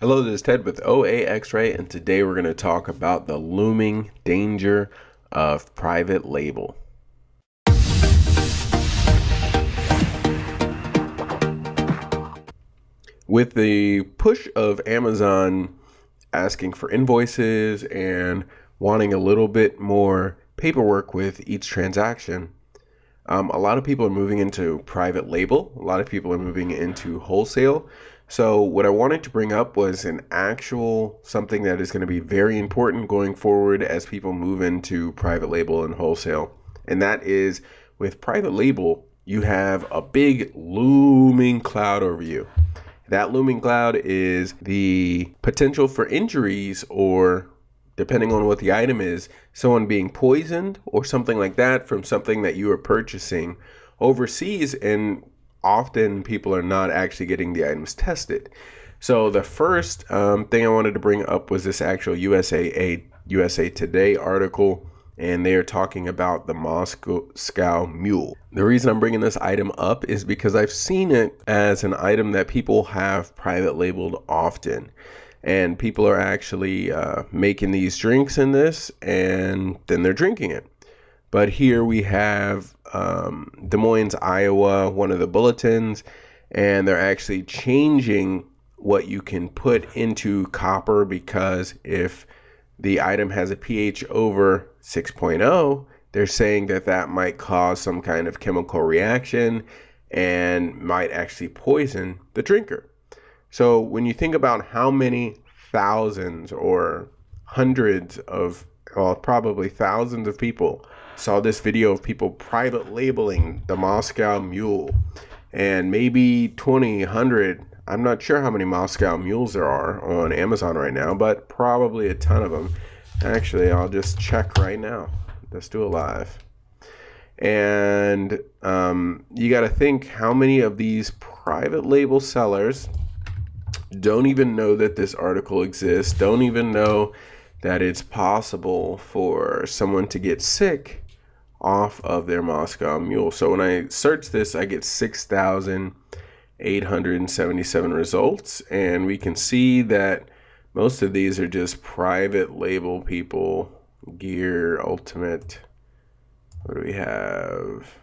Hello, this is Ted with OAXRAY, and today we're going to talk about the looming danger of private label. With the push of Amazon asking for invoices and wanting a little bit more paperwork with each transaction, a lot of people are moving into private label. A lot of people are moving into wholesale. So what I wanted to bring up was an actual something that is going to be very important going forward as people move into private label and wholesale. And that is, with private label, you have a big looming cloud over you. That looming cloud is the potential for injuries, or depending on what the item is, someone being poisoned or something like that from something that you are purchasing overseas, and often people are not actually getting the items tested. So the first thing I wanted to bring up was this actual USA Today article, and they are talking about the Moscow Mule. The reason I'm bringing this item up is because I've seen it as an item that people have private labeled often. And people are actually making these drinks in this, and then they're drinking it. But here we have Des Moines, Iowa, one of the bulletins, and they're actually changing what you can put into copper, because if the item has a pH over 6.0, they're saying that that might cause some kind of chemical reaction and might actually poison the drinker. So when you think about how many thousands or hundreds of, well, probably thousands of people saw this video of people private labeling the Moscow Mule, and maybe 20, 100, I'm not sure how many Moscow Mules there are on Amazon right now, but probably a ton of them. Actually, I'll just check right now. Let's do it live. And you got to think how many of these private label sellers don't even know that this article exists, don't even know that it's possible for someone to get sick off of their Moscow Mule. So when I search this, I get 6,877 results, and we can see that most of these are just private label people. Gear, Ultimate, what do we have?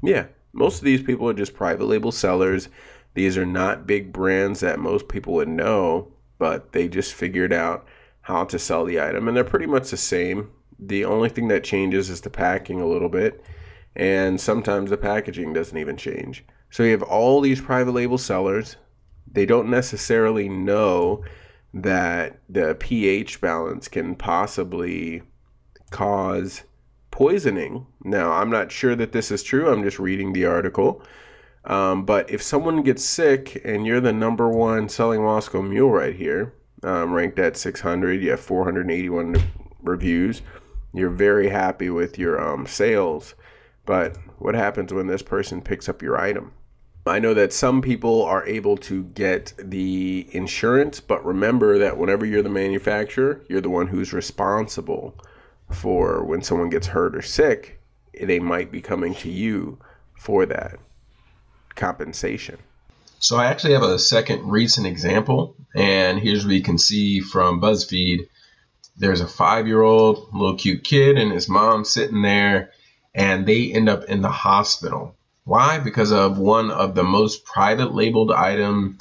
Yeah, most of these people are just private label sellers. These are not big brands that most people would know, but they just figured out how to sell the item, and they're pretty much the same. The only thing that changes is the packing a little bit, and sometimes the packaging doesn't even change. So you have all these private label sellers. They don't necessarily know that the pH balance can possibly cause poisoning. Now, I'm not sure that this is true. I'm just reading the article. But if someone gets sick and you're the #1 selling Moscow Mule right here, ranked at 600, you have 481 reviews, you're very happy with your sales. But what happens when this person picks up your item? I know that some people are able to get the insurance, but remember that whenever you're the manufacturer, you're the one who's responsible for when someone gets hurt or sick. They might be coming to you for that compensation. So I actually have a second recent example, and here's what you can see from BuzzFeed. There's a 5-year-old little cute kid and his mom sitting there, and they end up in the hospital. Why? Because of one of the most private labeled items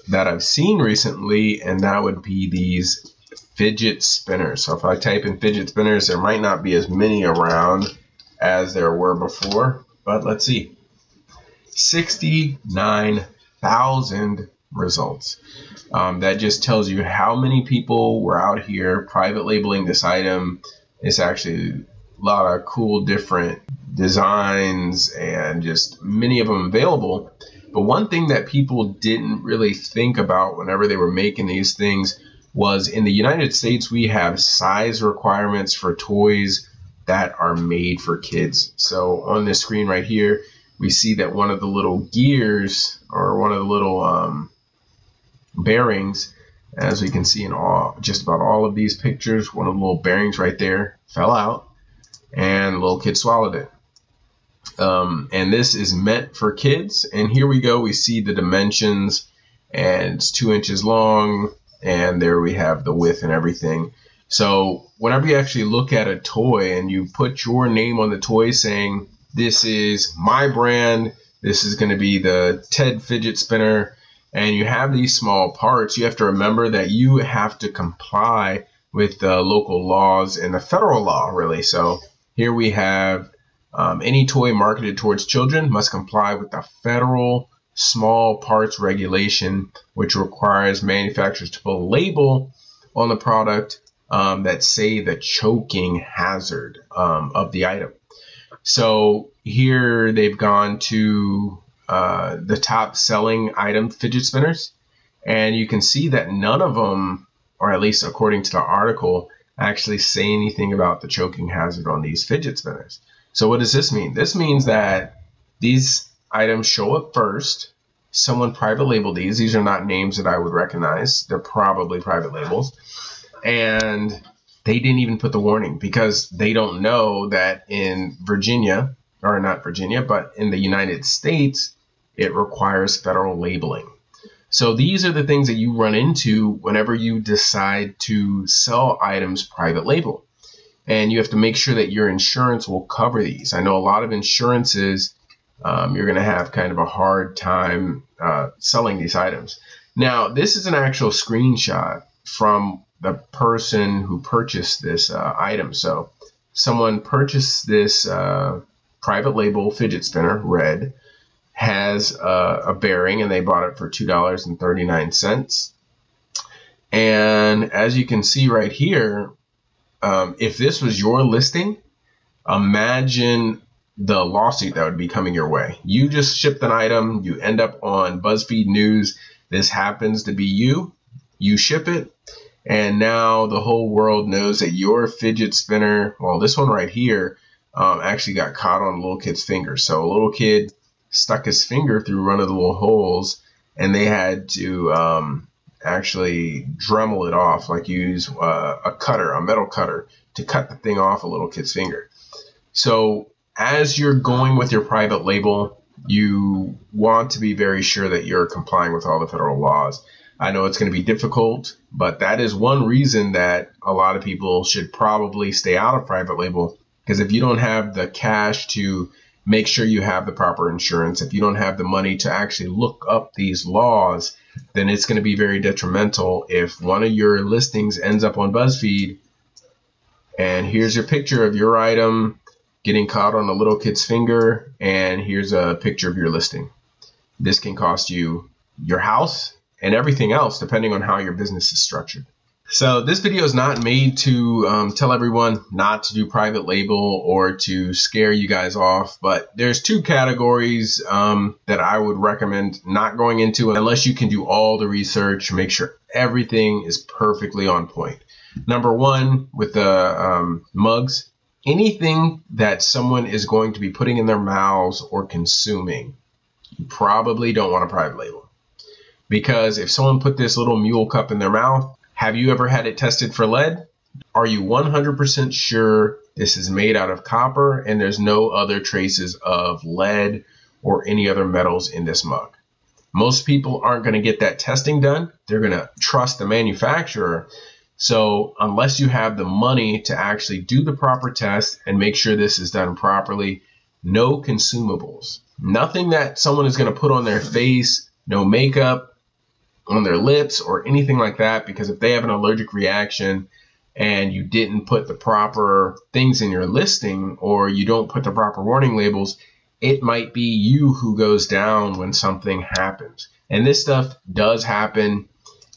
that I've seen recently, and that would be these fidget spinners. So if I type in fidget spinners, there might not be as many around as there were before, but let's see. 69,000 results. That just tells you how many people were out here private labeling this item. It's actually a lot of cool different designs and just many of them available. But one thing that people didn't really think about whenever they were making these things was, in the United States, we have size requirements for toys that are made for kids. So on this screen right here, we see that one of the little gears, or one of the little bearings, as we can see in just about all of these pictures, one of the little bearings right there fell out, and the little kid swallowed it. And this is meant for kids. And here we go. We see the dimensions and it's 2 inches long, and there we have the width and everything. So whenever you actually look at a toy and you put your name on the toy saying, this is my brand, this is going to be the Ted fidget spinner, and you have these small parts, you have to remember that you have to comply with the local laws and the federal law, really. So here we have any toy marketed towards children must comply with the federal small parts regulation, which requires manufacturers to put a label on the product that say the choking hazard of the item. So here they've gone to the top selling item fidget spinners, and you can see that none of them, or at least according to the article, actually say anything about the choking hazard on these fidget spinners. So what does this mean? This means that these items show up first. Someone private labeled these. These are not names that I would recognize. They're probably private labels. And they didn't even put the warning because they don't know that in Virginia, or not Virginia, but in the United States, it requires federal labeling. So these are the things that you run into whenever you decide to sell items private label. And you have to make sure that your insurance will cover these. I know a lot of insurances, you're going to have kind of a hard time selling these items. Now, this is an actual screenshot from the person who purchased this item. So someone purchased this private label fidget spinner, red, has a bearing, and they bought it for $2.39. And as you can see right here, if this was your listing, imagine the lawsuit that would be coming your way. You just shipped an item, you end up on BuzzFeed News, this happens to be you, you ship it, and now the whole world knows that your fidget spinner, well, this one right here, actually got caught on a little kid's finger. So a little kid stuck his finger through one of the little holes, and they had to actually Dremel it off, like use a cutter, a metal cutter, to cut the thing off a little kid's finger. So as you're going with your private label, you want to be very sure that you're complying with all the federal laws. I know it's going to be difficult, but that is one reason that a lot of people should probably stay out of private label, because if you don't have the cash to make sure you have the proper insurance, if you don't have the money to actually look up these laws, then it's going to be very detrimental if one of your listings ends up on BuzzFeed and here's your picture of your item getting caught on a little kid's finger, and here's a picture of your listing. This can cost you your house and everything else depending on how your business is structured. So this video is not made to tell everyone not to do private label or to scare you guys off, but there's two categories that I would recommend not going into unless you can do all the research, make sure everything is perfectly on point. Number one, with the mugs, anything that someone is going to be putting in their mouths or consuming, you probably don't want a private label. Because if someone put this little mule cup in their mouth, have you ever had it tested for lead? Are you 100% sure this is made out of copper and there's no other traces of lead or any other metals in this mug? Most people aren't going to get that testing done. They're going to trust the manufacturer. So unless you have the money to actually do the proper test and make sure this is done properly, no consumables. Nothing that someone is going to put on their face, no makeup, on their lips or anything like that, because if they have an allergic reaction and you didn't put the proper things in your listing or you don't put the proper warning labels, it might be you who goes down when something happens. And this stuff does happen.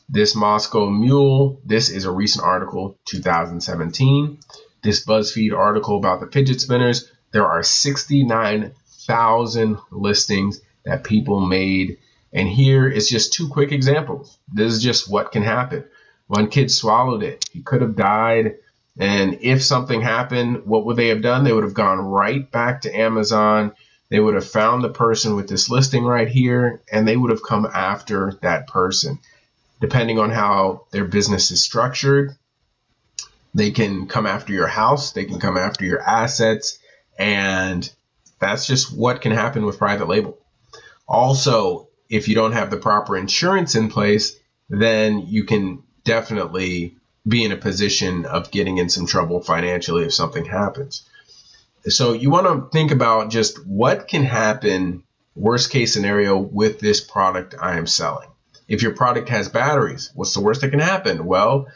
This Moscow Mule, this is a recent article, 2017. This BuzzFeed article about the fidget spinners, there are 69,000 listings that people made. And here is just two quick examples. This is just what can happen. One kid swallowed it. He could have died. And if something happened, what would they have done? They would have gone right back to Amazon. They would have found the person with this listing right here, and they would have come after that person. Depending on how their business is structured, they can come after your house. They can come after your assets. And that's just what can happen with private label. Also, if you don't have the proper insurance in place, then you can definitely be in a position of getting in some trouble financially if something happens. So you want to think about just what can happen, worst case scenario, with this product I am selling. If your product has batteries, what's the worst that can happen? Well,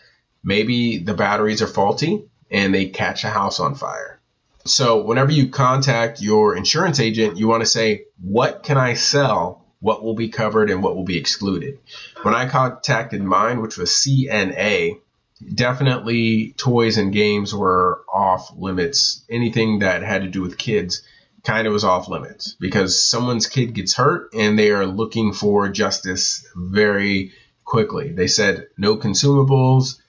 maybe the batteries are faulty and they catch a house on fire. So whenever you contact your insurance agent, you want to say, what can I sell? What will be covered and what will be excluded? When I contacted mine, which was CNA, definitely toys and games were off limits. Anything that had to do with kids kind of was off limits because someone's kid gets hurt and they are looking for justice very quickly. They said no consumables,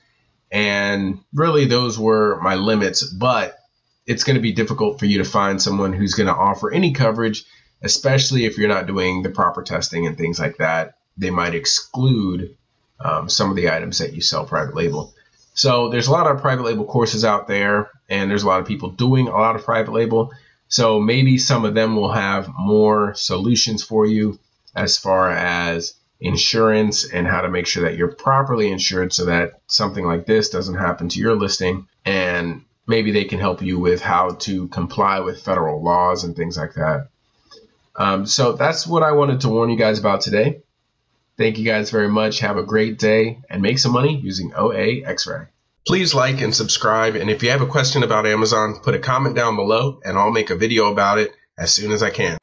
and really those were my limits, but it's going to be difficult for you to find someone who's going to offer any coverage, especially if you're not doing the proper testing and things like that. They might exclude some of the items that you sell private label. So there's a lot of private label courses out there, and there's a lot of people doing a lot of private label. So maybe some of them will have more solutions for you as far as insurance and how to make sure that you're properly insured so that something like this doesn't happen to your listing. And maybe they can help you with how to comply with federal laws and things like that. So that's what I wanted to warn you guys about today. Thank you guys very much. Have a great day and make some money using OAXRAY. Please like and subscribe. And if you have a question about Amazon, put a comment down below and I'll make a video about it as soon as I can.